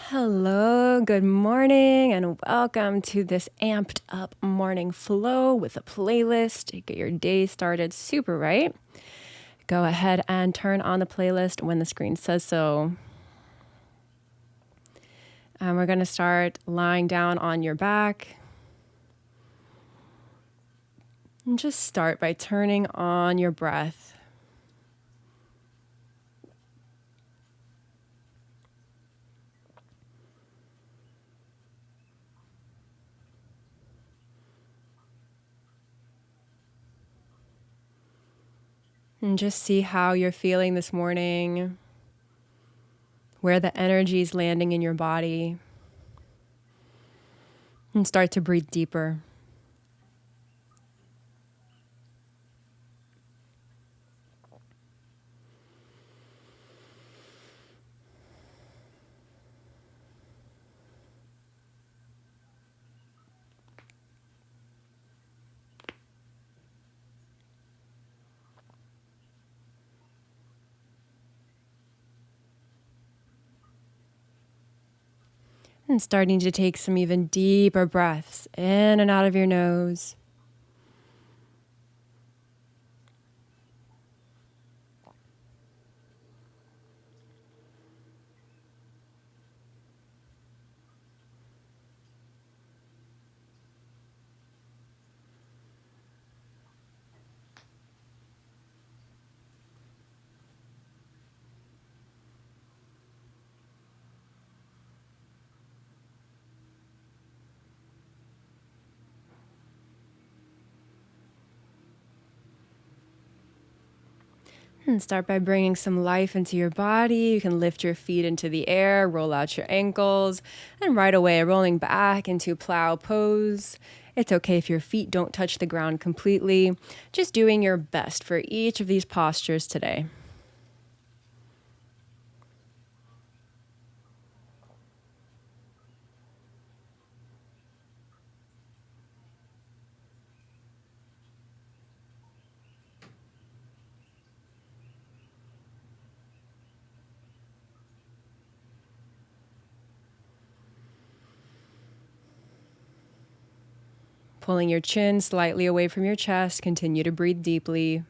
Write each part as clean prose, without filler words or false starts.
Hello, good morning, and welcome to this amped up morning flow with a playlist to get your day started super right. Go ahead and turn on the playlist when the screen says so. And we're going to start lying down on your back. And just start by turning on your breath. And just see how you're feeling this morning, where the energy is landing in your body. And start to breathe deeper. And starting to take some even deeper breaths in and out of your nose. And start by bringing some life into your body. You can lift your feet into the air, roll out your ankles, and right away rolling back into plow pose. It's okay if your feet don't touch the ground completely. Just doing your best for each of these postures today. Pulling your chin slightly away from your chest, continue to breathe deeply.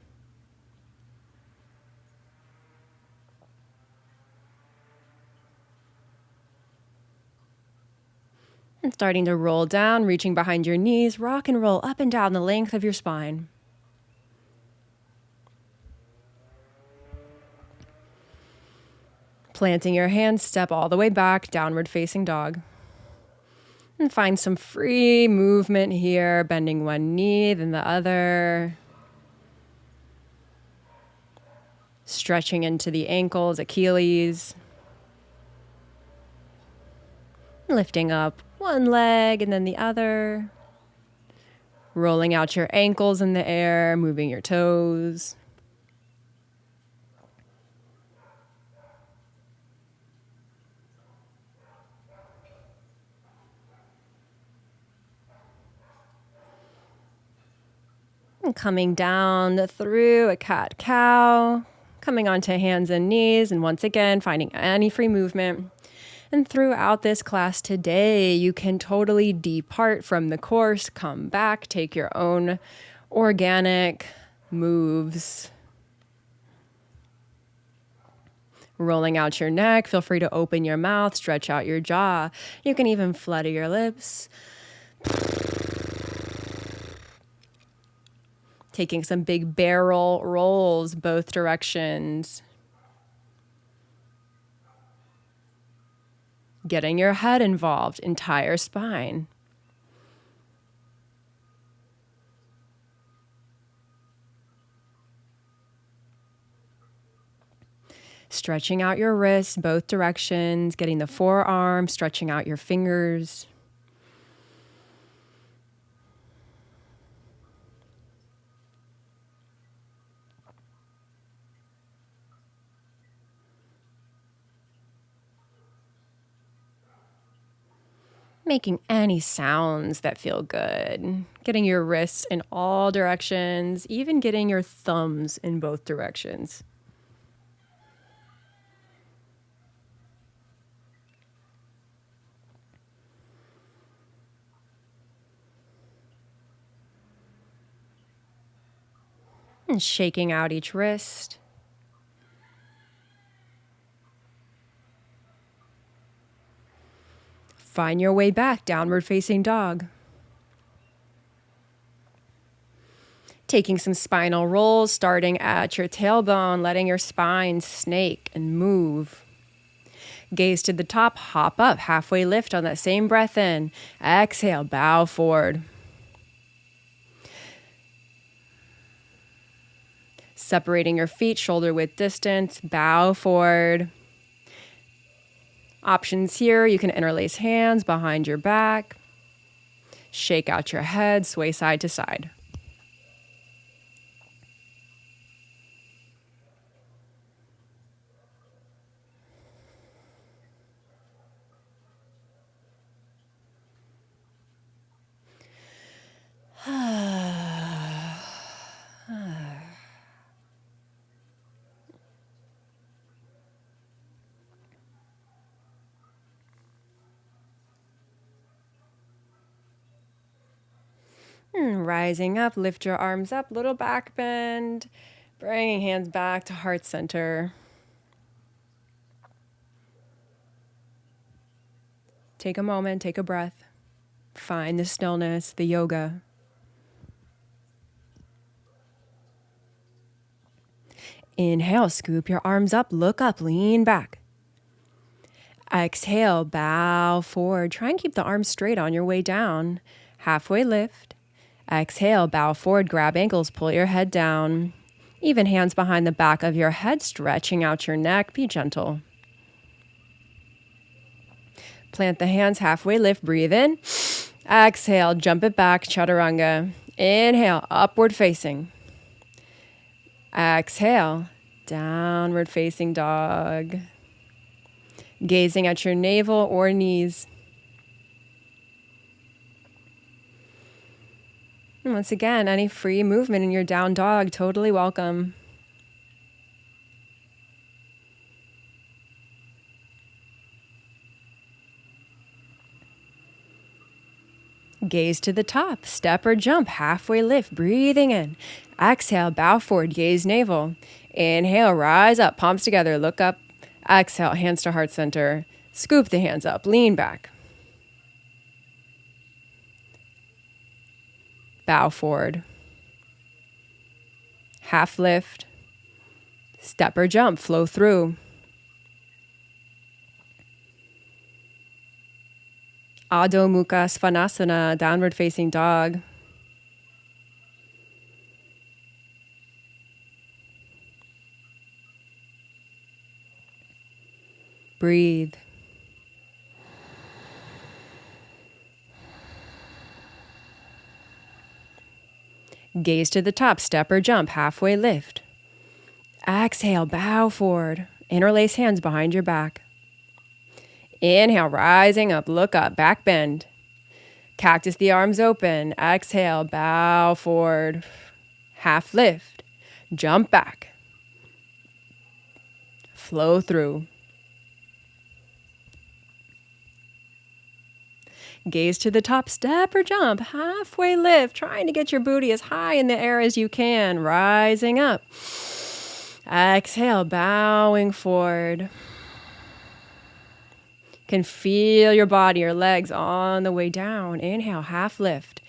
And starting to roll down, reaching behind your knees, rock and roll up and down the length of your spine. Planting your hands, step all the way back, downward facing dog. And find some free movement here, bending one knee, then the other. Stretching into the ankles, Achilles. Lifting up one leg and then the other. Rolling out your ankles in the air, moving your toes. And coming down through a cat-cow, coming onto hands and knees, and once again, finding any free movement. And throughout this class today, you can totally depart from the course, come back, take your own organic moves. Rolling out your neck, feel free to open your mouth, stretch out your jaw. You can even flutter your lips. Taking some big barrel rolls both directions. Getting your head involved, entire spine. Stretching out your wrists both directions, getting the forearm, stretching out your fingers. Making any sounds that feel good. Getting your wrists in all directions, even getting your thumbs in both directions. And shaking out each wrist. Find your way back, downward facing dog. Taking some spinal rolls, starting at your tailbone, letting your spine snake and move. Gaze to the top, hop up, halfway lift on that same breath in. Exhale, bow forward. Separating your feet, shoulder width distance, bow forward. Options here, you can interlace hands behind your back. Shake out your head, sway side to side. Rising up, lift your arms up, little back bend. Bringing hands back to heart center. Take a moment, take a breath. Find the stillness, the yoga. Inhale, scoop your arms up, look up, lean back. Exhale, bow forward. Try and keep the arms straight on your way down. Halfway lift. Exhale, bow forward, grab ankles, pull your head down. Even hands behind the back of your head, stretching out your neck. Be gentle. Plant the hands, halfway lift, breathe in. Exhale, jump it back, chaturanga. Inhale, upward facing. Exhale, downward facing dog. Gazing at your navel or knees. And once again, any free movement in your down dog, totally welcome. Gaze to the top, step or jump, halfway lift, breathing in. Exhale, bow forward, gaze navel. Inhale, rise up, palms together, look up. Exhale, hands to heart center. Scoop the hands up, lean back. Bow forward. Half lift. Step or jump, flow through. Adho Mukha Svanasana, downward facing dog. Breathe. Gaze to the top, step or jump, halfway lift. Exhale, bow forward. Interlace hands behind your back. Inhale, rising up, look up, back bend. Cactus the arms open. Exhale, bow forward. Half lift. Jump back. Flow through. Gaze to the top, step or jump, halfway lift, trying to get your booty as high in the air as you can, rising up. Exhale, bowing forward. Can feel your body, your legs on the way down. Inhale, half lift.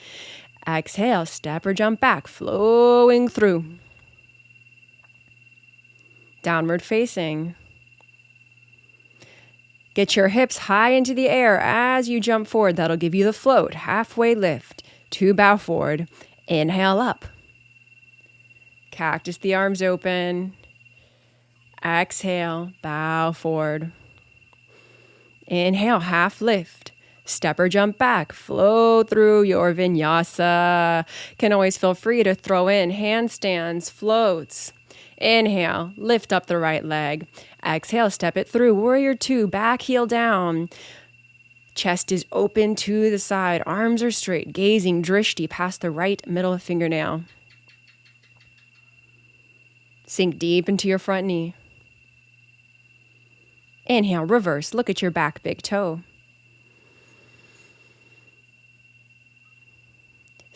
Exhale, step or jump back, flowing through. Downward facing. Get your hips high into the air as you jump forward. That'll give you the float. Halfway lift to bow forward. Inhale up. Cactus the arms open. Exhale, bow forward. Inhale, half lift. Step or jump back. Flow through your vinyasa. Can always feel free to throw in handstands, floats. Inhale, lift up the right leg. Exhale, step it through. Warrior two, back heel down. Chest is open to the side. Arms are straight, gazing drishti past the right middle fingernail. Sink deep into your front knee. Inhale, reverse. Look at your back big toe.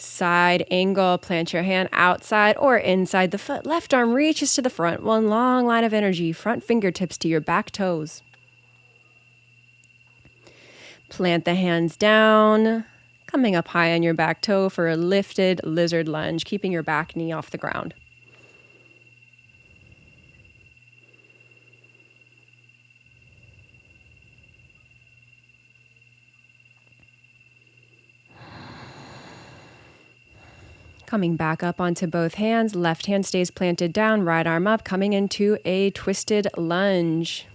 Side angle, plant your hand outside or inside the foot. Left arm reaches to the front, one long line of energy, front fingertips to your back toes. Plant the hands down, coming up high on your back toe for a lifted lizard lunge, keeping your back knee off the ground. Coming back up onto both hands, left hand stays planted down, right arm up, coming into a twisted lunge.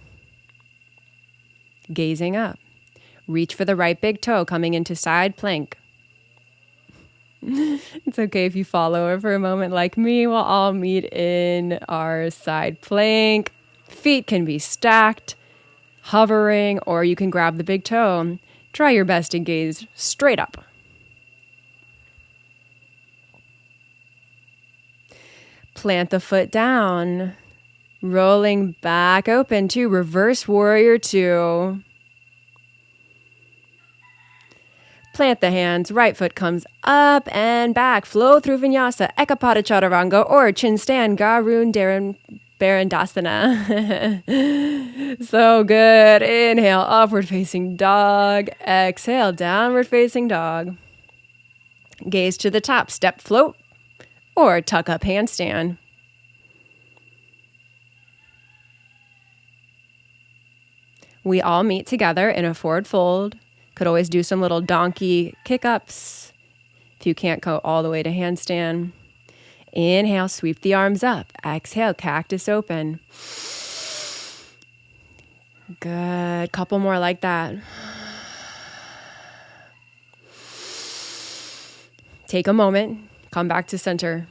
Gazing up. Reach for the right big toe, coming into side plank. It's okay if you fall over for a moment like me. We'll all meet in our side plank. Feet can be stacked, hovering, or you can grab the big toe. Try your best to gaze straight up. Plant the foot down, rolling back open to reverse warrior 2. Plant the hands, right foot comes up and back. Flow through vinyasa, ekapada chaturanga, or chin stand, garun barandasana. So good. Inhale, upward facing dog. Exhale, downward facing dog. Gaze to the top, step float, or tuck up handstand. We all meet together in a forward fold. Could always do some little donkey kick-ups if you can't go all the way to handstand. Inhale, sweep the arms up. Exhale, cactus open. Good. Couple more like that. Take a moment. Come back to center.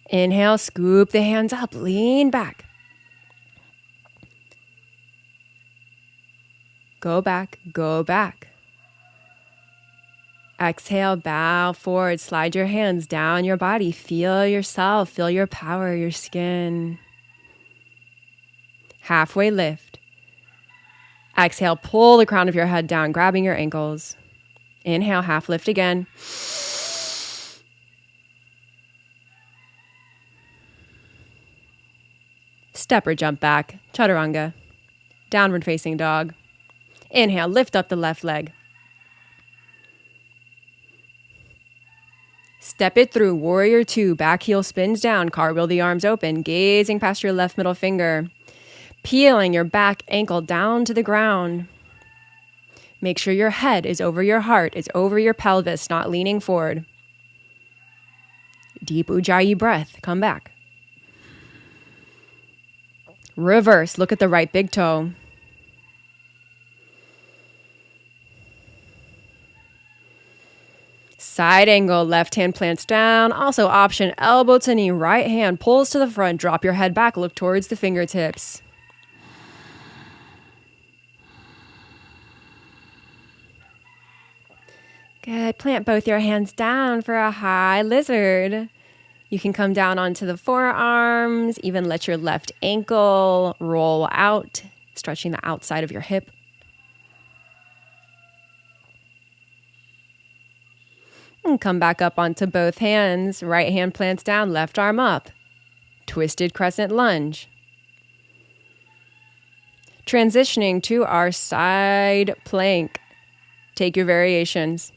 Inhale, scoop the hands up, lean back. Go back, go back. Exhale, bow forward, slide your hands down your body. Feel yourself, feel your power, your skin. Halfway lift. Exhale, pull the crown of your head down, grabbing your ankles. Inhale, half lift again. Step or jump back, chaturanga. Downward facing dog. Inhale, lift up the left leg. Step it through, warrior 2, back heel spins down, cartwheel the arms open, gazing past your left middle finger. Peeling your back ankle down to the ground. Make sure your head is over your heart, is over your pelvis, not leaning forward. Deep Ujjayi breath, come back. Reverse, look at the right big toe. Side angle, left hand plants down. Also option, elbow to knee, right hand pulls to the front. Drop your head back, look towards the fingertips. Good. Plant both your hands down for a high lizard. You can come down onto the forearms, even let your left ankle roll out, stretching the outside of your hip. And come back up onto both hands. Right hand plants down, left arm up. Twisted crescent lunge. Transitioning to our side plank. Take your variations.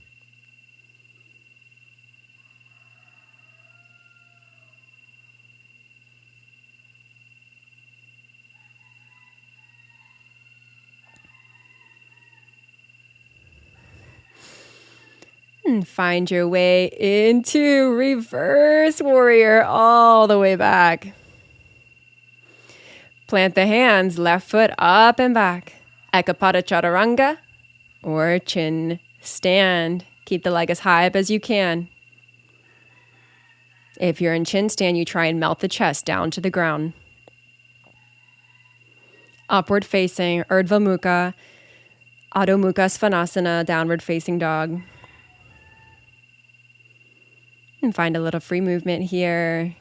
And find your way into reverse warrior all the way back. Plant the hands, left foot up and back. Ekapada chaturanga or chin stand. Keep the leg as high up as you can. If you're in chin stand, you try and melt the chest down to the ground. Upward facing, Urdhva Mukha, Adho Mukha Svanasana, downward facing dog. And find a little free movement here.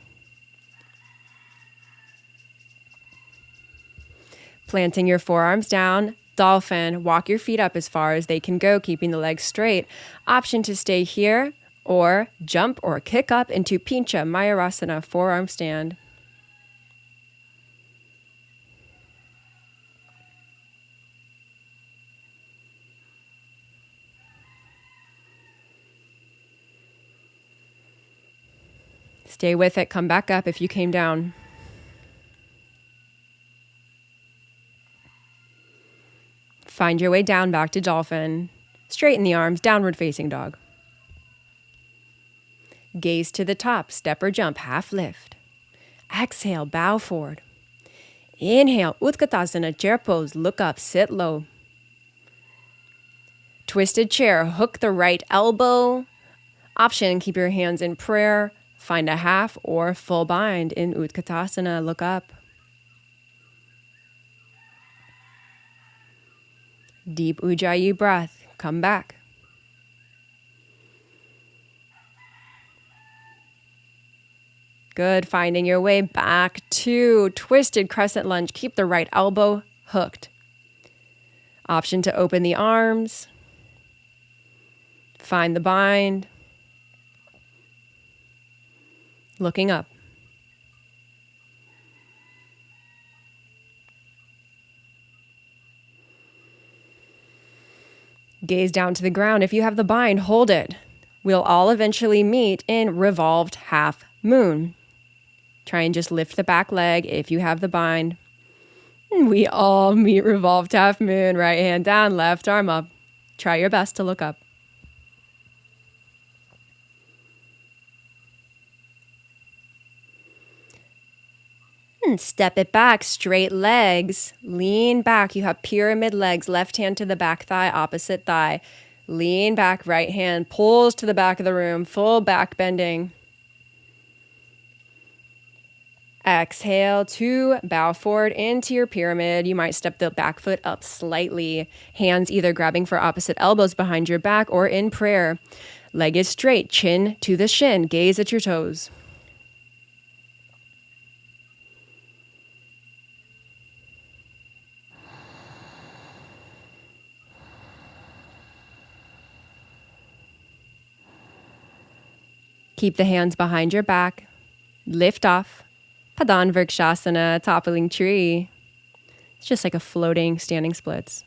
Planting your forearms down, dolphin, walk your feet up as far as they can go, keeping the legs straight. Option to stay here or jump or kick up into Pincha Mayurasana, forearm stand. Stay with it. Come back up if you came down. Find your way down back to dolphin. Straighten the arms, downward facing dog. Gaze to the top, step or jump, half lift. Exhale, bow forward. Inhale, Utkatasana, chair pose, look up, sit low. Twisted chair, hook the right elbow. Option, keep your hands in prayer. Find a half or full bind in Utkatasana, look up. Deep Ujjayi breath, come back. Good, finding your way back to twisted crescent lunge. Keep the right elbow hooked. Option to open the arms. Find the bind. Looking up. Gaze down to the ground. If you have the bind, hold it. We'll all eventually meet in revolved half moon. Try and just lift the back leg if you have the bind. And we all meet revolved half moon. Right hand down, left arm up. Try your best to look up. And step it back, straight legs. Lean back. You have pyramid legs. Left hand to the back thigh, opposite thigh. Lean back, right hand pulls to the back of the room. Full back bending. Exhale to bow forward into your pyramid. You might step the back foot up slightly. Hands either grabbing for opposite elbows behind your back or in prayer. Leg is straight, chin to the shin. Gaze at your toes. Keep the hands behind your back. Lift off. Padan Vrikshasana, toppling tree. It's just like a floating standing splits.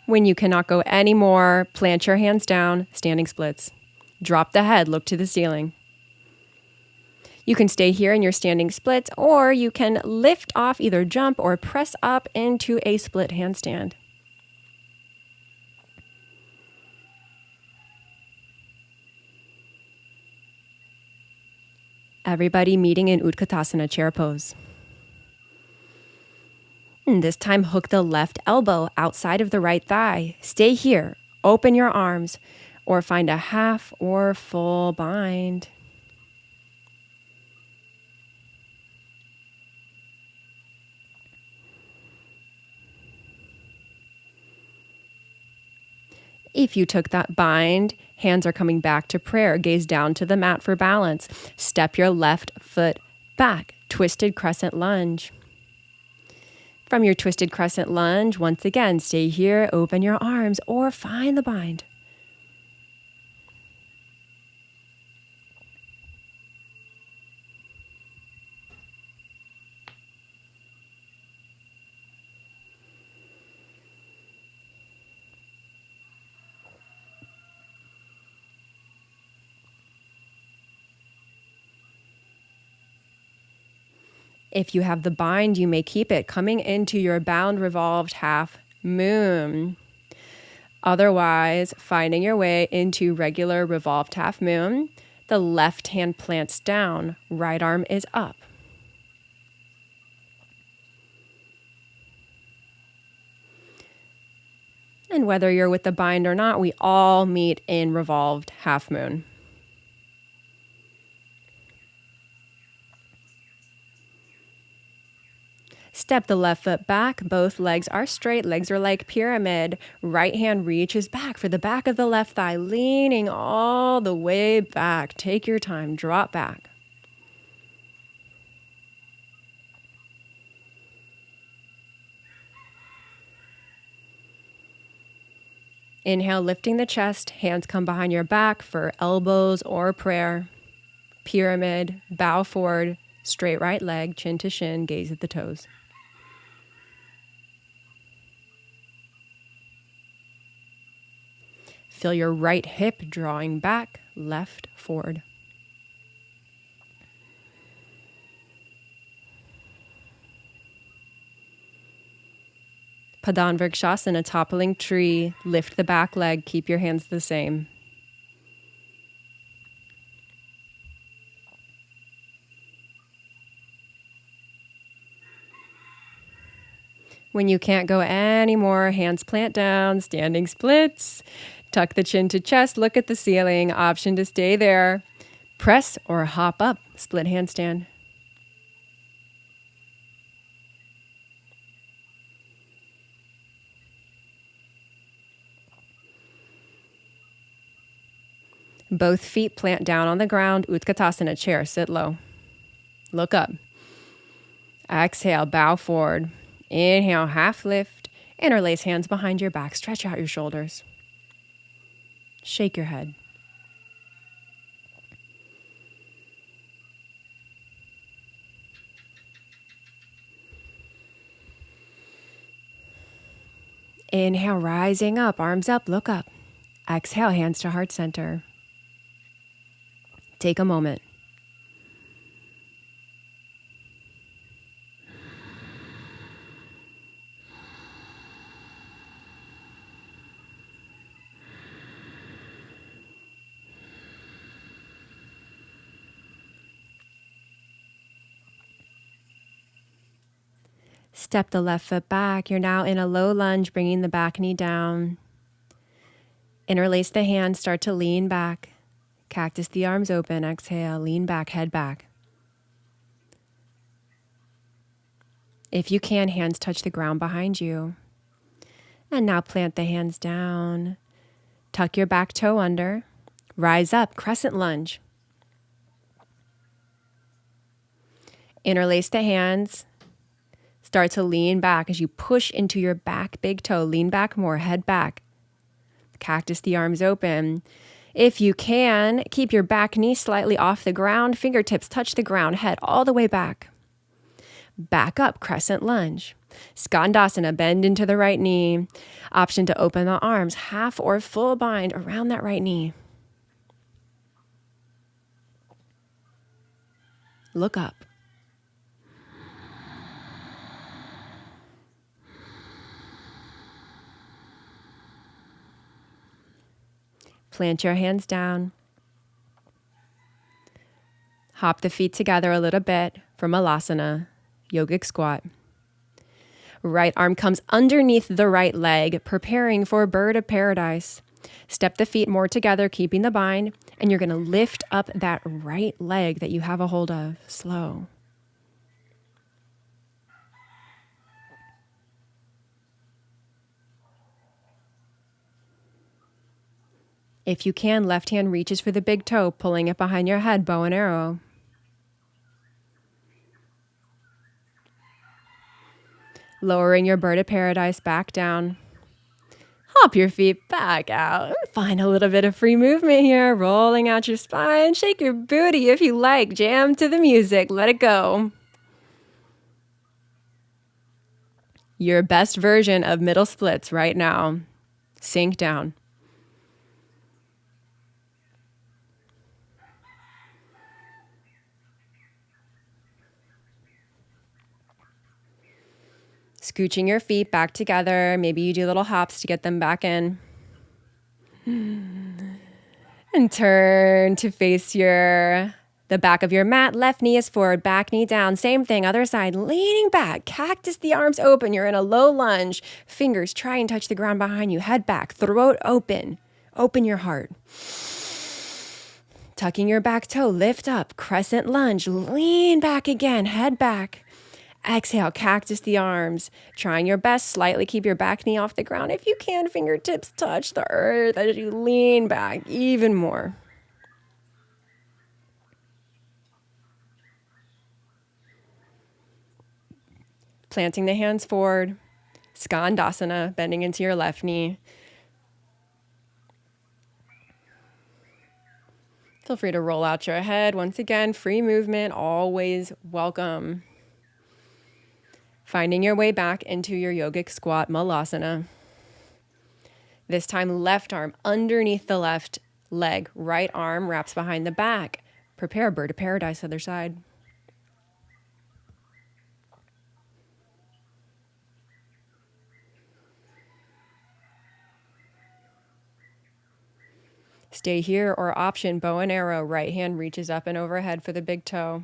When you cannot go anymore, plant your hands down, standing splits. Drop the head, look to the ceiling. You can stay here in your standing splits, or you can lift off, either jump or press up into a split handstand. Everybody meeting in Utkatasana, chair pose. And this time, hook the left elbow outside of the right thigh. Stay here. Open your arms, or find a half or full bind. If you took that bind, hands are coming back to prayer. Gaze down to the mat for balance. Step your left foot back. Twisted crescent lunge. From your twisted crescent lunge, once again, stay here, open your arms, or find the bind. If you have the bind, you may keep it coming into your bound revolved half moon. Otherwise, finding your way into regular revolved half moon, the left hand plants down, right arm is up. And whether you're with the bind or not, we all meet in revolved half moon. Step the left foot back. Both legs are straight. Legs are like pyramid. Right hand reaches back for the back of the left thigh, leaning all the way back. Take your time. Drop back. Inhale, lifting the chest. Hands come behind your back for elbows or prayer. Pyramid, bow forward, straight right leg, chin to shin, gaze at the toes. Feel your right hip drawing back, left forward. Padangvarikshasana, toppling tree. Lift the back leg, keep your hands the same. When you can't go anymore, hands plant down, standing splits. Tuck the chin to chest, look at the ceiling. Option to stay there. Press or hop up, split handstand. Both feet plant down on the ground. Utkatasana, chair, sit low. Look up. Exhale, bow forward. Inhale, half lift. Interlace hands behind your back. Stretch out your shoulders. Shake your head. Inhale, rising up, arms up, look up. Exhale, hands to heart center. Take a moment. Step the left foot back. You're now in a low lunge, bringing the back knee down. Interlace the hands, start to lean back. Cactus the arms open. Exhale, lean back, head back. If you can, hands touch the ground behind you. And now plant the hands down. Tuck your back toe under. Rise up, crescent lunge. Interlace the hands. Start to lean back as you push into your back big toe. Lean back more, head back. Cactus the arms open. If you can, keep your back knee slightly off the ground. Fingertips touch the ground, head all the way back. Back up, crescent lunge. Skandasana, bend into the right knee. Option to open the arms, half or full bind around that right knee. Look up. Plant your hands down. Hop the feet together a little bit for Malasana, yogic squat. Right arm comes underneath the right leg, preparing for bird of paradise. Step the feet more together, keeping the bind, and you're going to lift up that right leg that you have a hold of. Slow. If you can, left hand reaches for the big toe, pulling it behind your head, bow and arrow. Lowering your bird of paradise back down. Hop your feet back out. Find a little bit of free movement here. Rolling out your spine. Shake your booty if you like. Jam to the music. Let it go. Your best version of middle splits right now. Sink down. Scooching your feet back together. Maybe you do little hops to get them back in. And turn to face the back of your mat. Left knee is forward, back knee down. Same thing, other side. Leaning back. Cactus the arms open. You're in a low lunge. Fingers try and touch the ground behind you. Head back. Throat open. Open your heart. Tucking your back toe. Lift up. Crescent lunge. Lean back again. Head back. Exhale, cactus the arms. Trying your best, slightly keep your back knee off the ground. If you can, fingertips touch the earth as you lean back even more. Planting the hands forward. Skandasana, bending into your left knee. Feel free to roll out your head. Once again, free movement, always welcome. Finding your way back into your yogic squat, malasana. This time, left arm underneath the left leg. Right arm wraps behind the back. Prepare bird of paradise, other side. Stay here or option bow and arrow. Right hand reaches up and overhead for the big toe.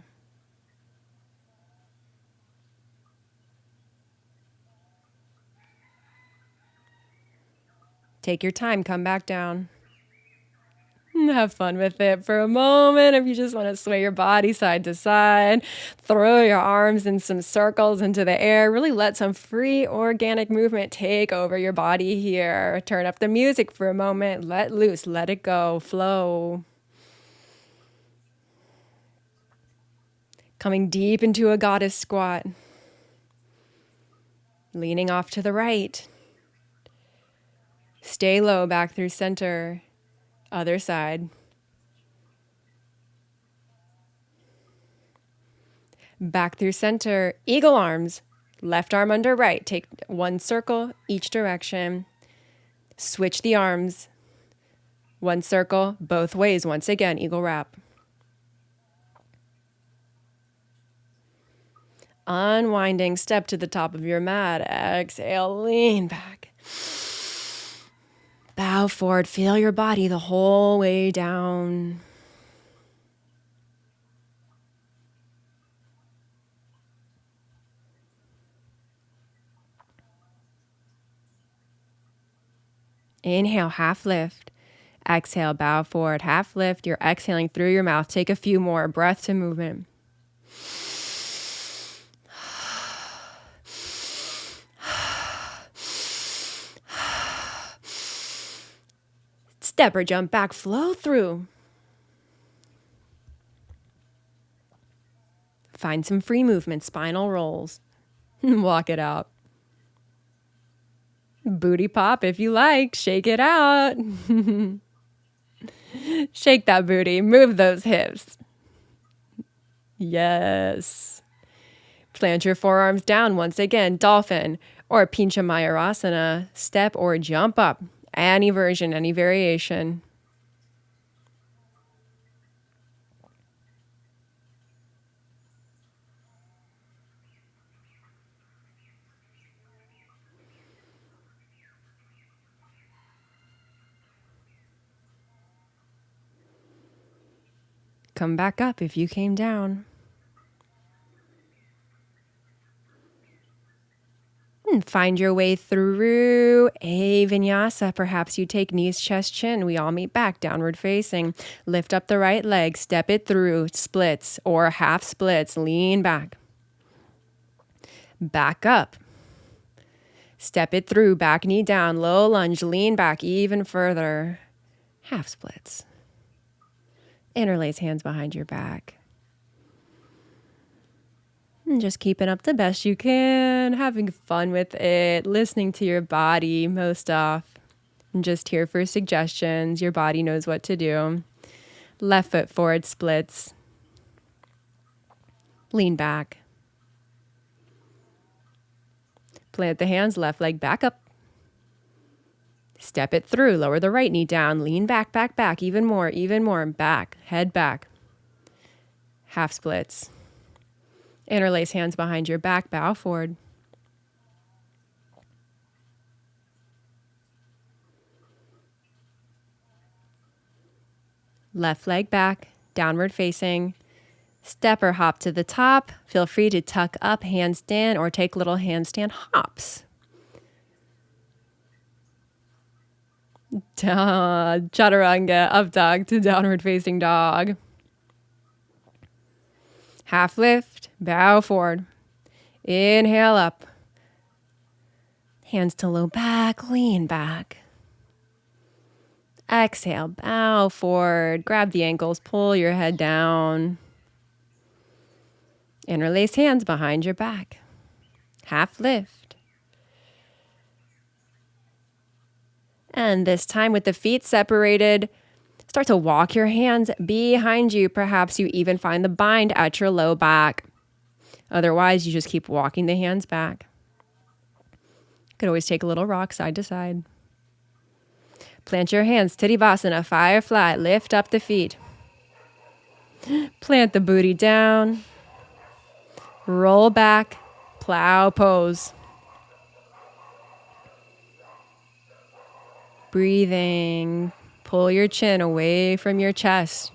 Take your time, come back down. Have fun with it for a moment. If you just want to sway your body side to side, throw your arms in some circles into the air. Really let some free organic movement take over your body here. Turn up the music for a moment. Let loose, let it go, flow. Coming deep into a goddess squat. Leaning off to the right. Stay low, back through center. Other side. Back through center. Eagle arms. Left arm under right. Take one circle each direction. Switch the arms. One circle both ways. Once again, eagle wrap. Unwinding, step to the top of your mat. Exhale, lean back. Bow forward, feel your body the whole way down. Inhale, half lift. Exhale, bow forward, half lift. You're exhaling through your mouth. Take a few more. Breath to movement. Step or jump back, flow through. Find some free movement, spinal rolls. Walk it out. Booty pop if you like, shake it out. Shake that booty, move those hips. Yes. Plant your forearms down once again, dolphin or Pincha Mayurasana, step or jump up. Any version, any variation. Come back up if you came down. And find your way through a vinyasa. Perhaps you take knees, chest, chin. We all meet back, downward facing. Lift up the right leg, step it through, splits or half splits. Lean back. Back up. Step it through, back knee down, low lunge, lean back even further. Half splits. Interlace hands behind your back. And just keeping up the best you can, having fun with it, listening to your body most off. And just here for suggestions. Your body knows what to do. Left foot forward splits. Lean back. Plant the hands, left leg back up. Step it through, lower the right knee down, lean back, back, back, even more, back, head back. Half splits. Interlace hands behind your back, bow forward. Left leg back, downward facing. Step or hop to the top. Feel free to tuck up, handstand, or take little handstand hops. Chaturanga, up dog to downward facing dog. Half lift, bow forward. Inhale up. Hands to low back, lean back. Exhale, bow forward. Grab the ankles, pull your head down. Interlace hands behind your back. Half lift. And this time with the feet separated, start to walk your hands behind you. Perhaps you even find the bind at your low back. Otherwise, you just keep walking the hands back. You could always take a little rock side to side. Plant your hands, Tadivasana, firefly, lift up the feet. Plant the booty down. Roll back, plow pose. Breathing, pull your chin away from your chest.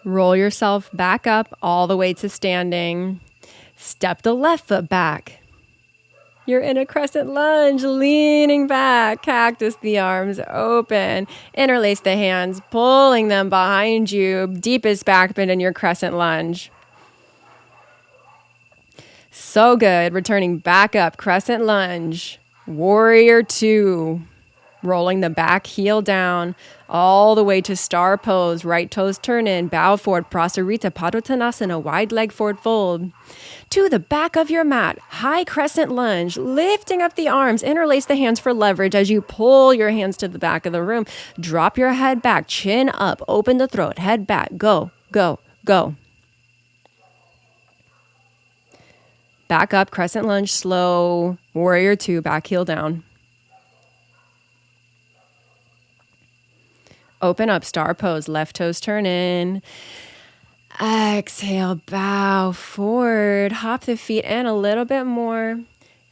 Roll yourself back up all the way to standing. Step the left foot back. You're in a crescent lunge, leaning back. Cactus the arms open. Interlace the hands, pulling them behind you. Deepest back bend in your crescent lunge. So good. Returning back up, crescent lunge. Warrior two. Rolling the back heel down all the way to star pose. Right toes turn in, bow forward, prasarita, padottanasana, wide leg forward fold. To the back of your mat, high crescent lunge, lifting up the arms, interlace the hands for leverage as you pull your hands to the back of the room. Drop your head back, chin up, open the throat, head back, go, go, go. Back up, crescent lunge, slow, warrior two, back heel down. Open up, star pose, left toes turn in. Exhale, bow forward, hop the feet in a little bit more.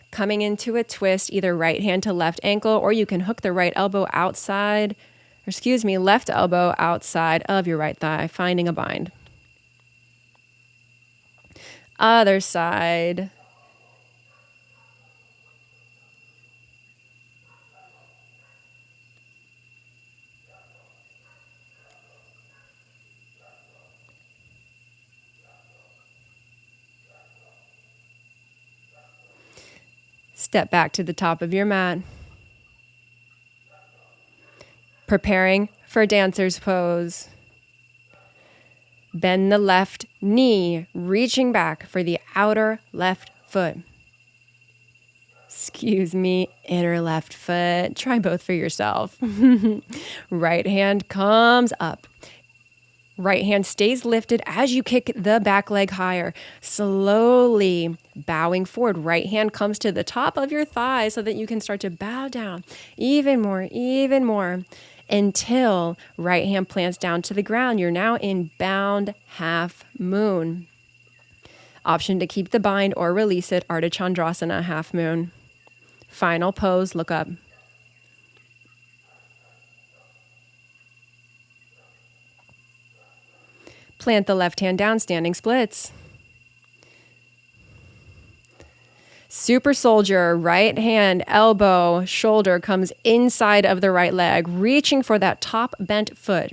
Coming into a twist, either right hand to left ankle, or you can hook the right elbow outside, left elbow outside of your right thigh, finding a bind. Other side. Step back to the top of your mat. Preparing for dancer's pose. Bend the left knee, reaching back for the outer left foot. Inner left foot. Try both for yourself. Right hand comes up. Right hand stays lifted as you kick the back leg higher. Slowly bowing forward. Right hand comes to the top of your thigh so that you can start to bow down even more, until right hand plants down to the ground. You're now in bound half moon. Option to keep the bind or release it, Ardha Chandrasana, half moon. Final pose, look up. Plant the left hand down, standing splits. Super soldier, right hand, elbow, shoulder comes inside of the right leg, reaching for that top bent foot.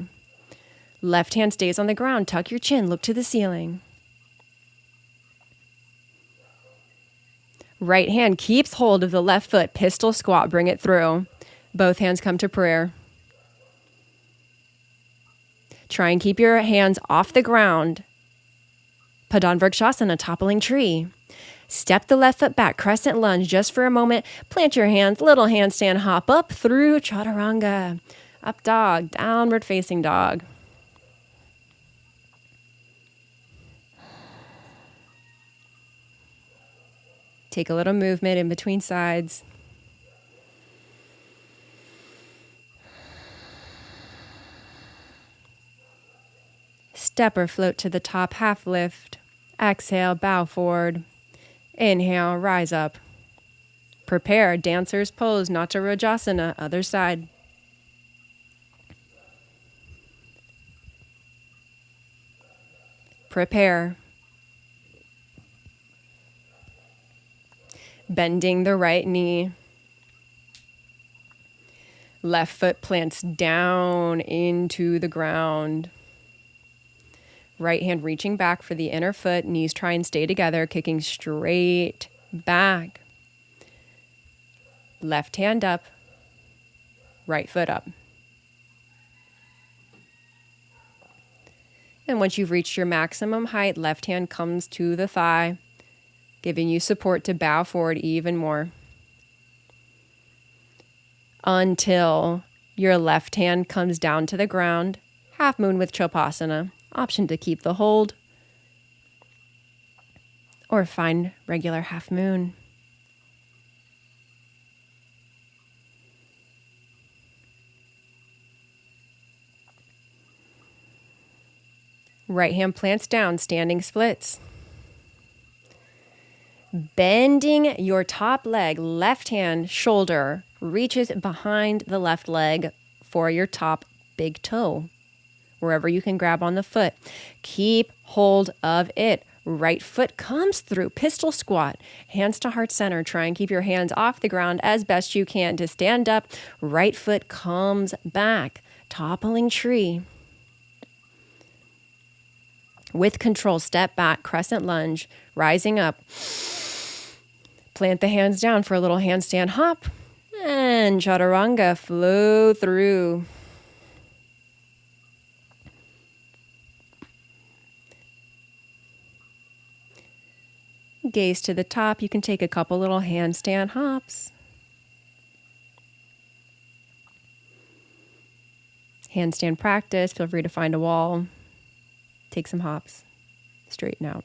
Left hand stays on the ground, tuck your chin, look to the ceiling. Right hand keeps hold of the left foot, pistol squat, bring it through. Both hands come to prayer. Try and keep your hands off the ground. Padangvrikshasana, toppling tree. Step the left foot back, crescent lunge just for a moment. Plant your hands, little handstand, hop up through chaturanga. Up dog, downward facing dog. Take a little movement in between sides. Step or float to the top, half lift. Exhale, bow forward. Inhale, rise up. Prepare, dancer's pose, Natarajasana, other side. Prepare. bending the right knee. Left foot plants down into the ground. Right hand reaching back for the inner foot. Knees try and stay together, kicking straight back. Left hand up. Right foot up. And once you've reached your maximum height, left hand comes to the thigh, giving you support to bow forward even more, until your left hand comes down to the ground. Half moon with Chopasana. Option to keep the hold or find regular half moon. Right hand plants down, standing splits. Bending your top leg, left hand shoulder reaches behind the left leg for your top big toe, wherever you can grab on the foot. Keep hold of it. Right foot comes through, pistol squat, hands to heart center. Try and keep your hands off the ground as best you can to stand up. Right foot comes back, toppling tree. With control, step back, crescent lunge, rising up. Plant the hands down for a little handstand hop. And chaturanga, flow through. Gaze to the top. You can take a couple little handstand hops. Handstand practice. Feel free to find a wall. Take some hops. Straighten out.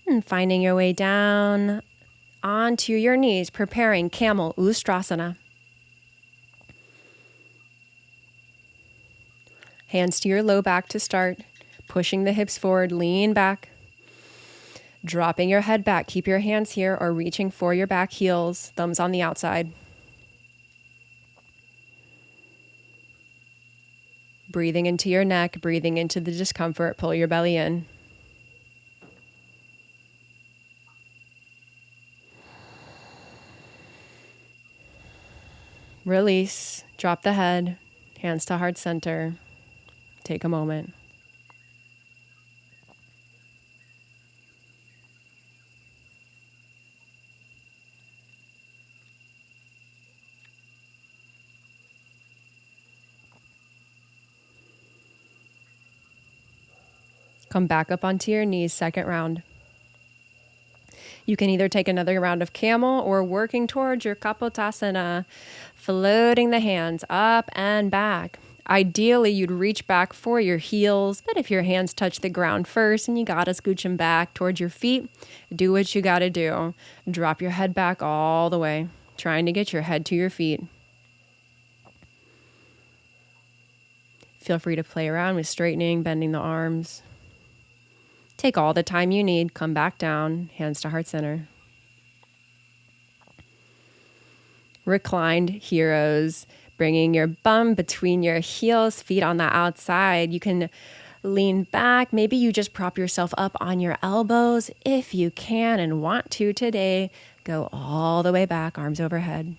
And finding your way down onto your knees, preparing camel ustrasana. Hands to your low back to start. Pushing the hips forward, lean back. Dropping your head back. Keep your hands here or reaching for your back heels, thumbs on the outside. Breathing into your neck, breathing into the discomfort, pull your belly in. Release, drop the head, hands to heart center. Take a moment. Come back up onto your knees, second round. You can either take another round of camel or working towards your kapotasana, floating the hands up and back. Ideally, you'd reach back for your heels, but if your hands touch the ground first and you gotta scooch them back towards your feet, do what you gotta do. Drop your head back all the way, trying to get your head to your feet. Feel free to play around with straightening, bending the arms. Take all the time you need. Come back down, hands to heart center. Reclined heroes, bringing your bum between your heels, feet on the outside. You can lean back. Maybe you just prop yourself up on your elbows. If you can and want to today, go all the way back, arms overhead.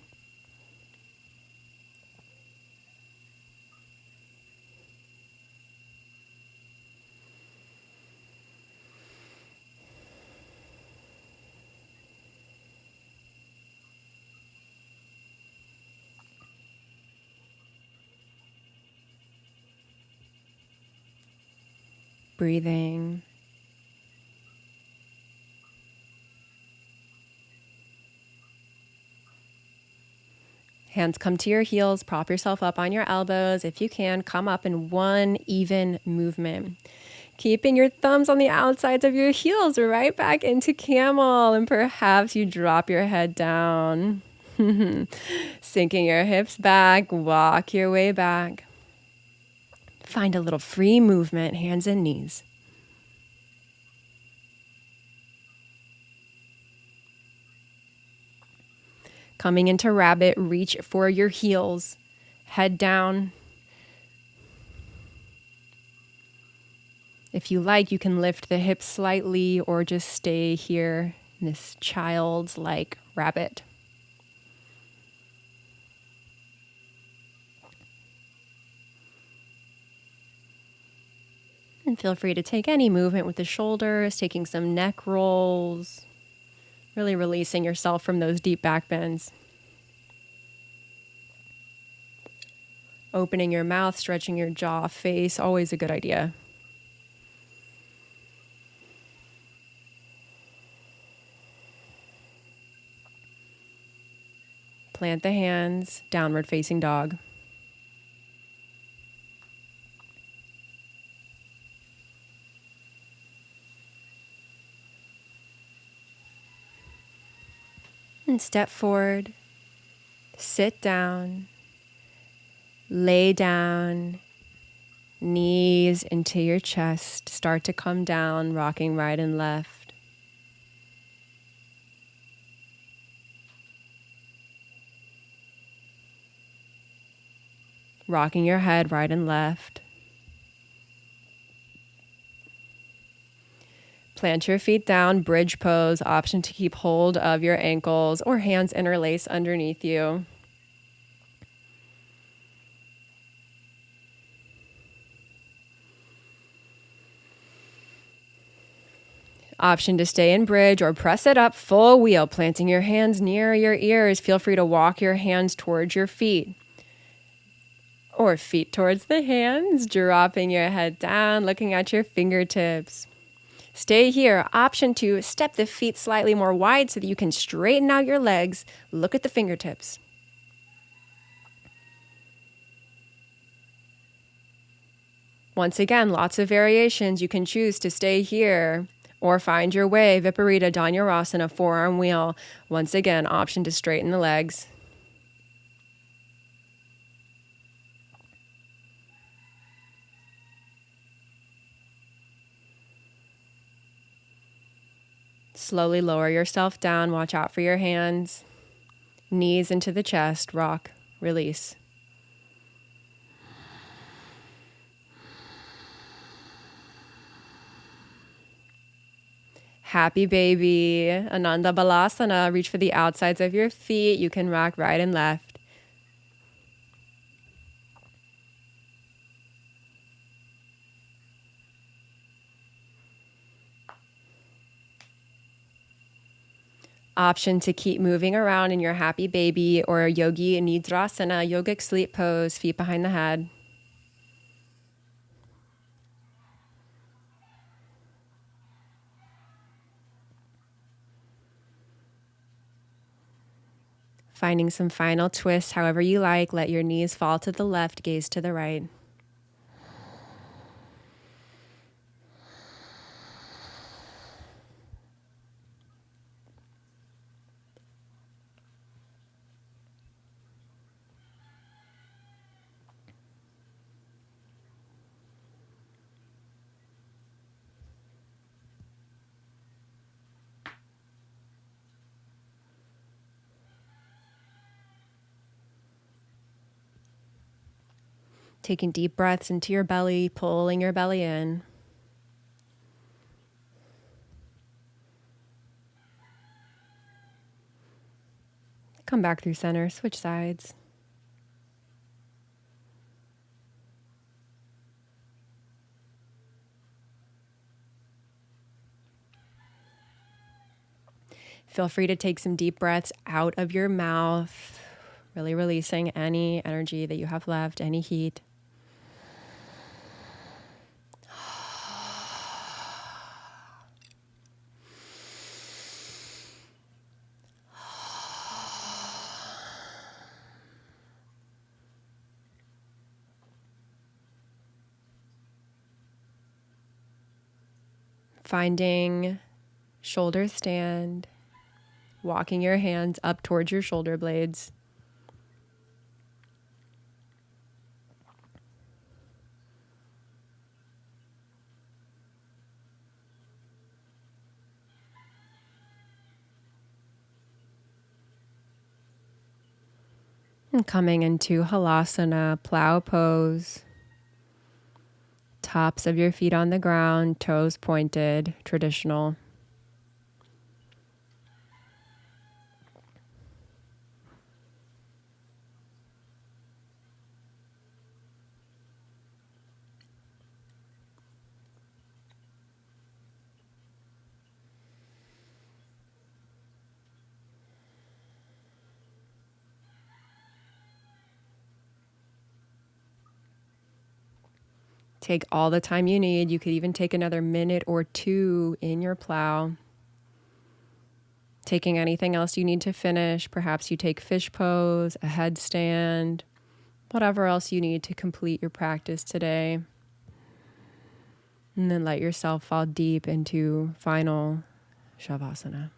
Breathing. Hands come to your heels, prop yourself up on your elbows. If you can, come up in one even movement. Keeping your thumbs on the outsides of your heels, right back into camel. And perhaps you drop your head down. Sinking your hips back, walk your way back. Find a little free movement, hands and knees. Coming into rabbit, reach for your heels, head down. If you like, you can lift the hips slightly or just stay here in this child's like rabbit. And feel free to take any movement with the shoulders, taking some neck rolls, really releasing yourself from those deep back bends. Opening your mouth, stretching your jaw, face, always a good idea. Plant the hands, downward facing dog. And step forward, sit down, lay down, knees into your chest, start to come down, rocking right and left. Rocking your head right and left. Plant your feet down, bridge pose, option to keep hold of your ankles or hands interlace underneath you. Option to stay in bridge or press it up full wheel, planting your hands near your ears. Feel free to walk your hands towards your feet or feet towards the hands, dropping your head down, looking at your fingertips. Stay here. Option to step the feet slightly more wide so that you can straighten out your legs. Look at the fingertips. Once again, lots of variations. You can choose to stay here or find your way. Viparita Dhanurasana, forearm wheel. Once again, option to straighten the legs. Slowly lower yourself down. Watch out for your hands. Knees into the chest. Rock. Release. Happy baby. Ananda Balasana. Reach for the outsides of your feet. You can rock right and left. Option to keep moving around in your happy baby or yogi nidrasana, yogic sleep pose, feet behind the head. Finding some final twists, however you like. Let your knees fall to the left, gaze to the right. Taking deep breaths into your belly, pulling your belly in. Come back through center, switch sides. Feel free to take some deep breaths out of your mouth, really releasing any energy that you have left, any heat. Finding shoulder stand, walking your hands up towards your shoulder blades. And coming into halasana, plow pose. Tops of your feet on the ground, toes pointed, traditional. Take all the time you need. You could even take another minute or two in your plow. Taking anything else you need to finish. Perhaps you take fish pose, a headstand, whatever else you need to complete your practice today. And then let yourself fall deep into final savasana.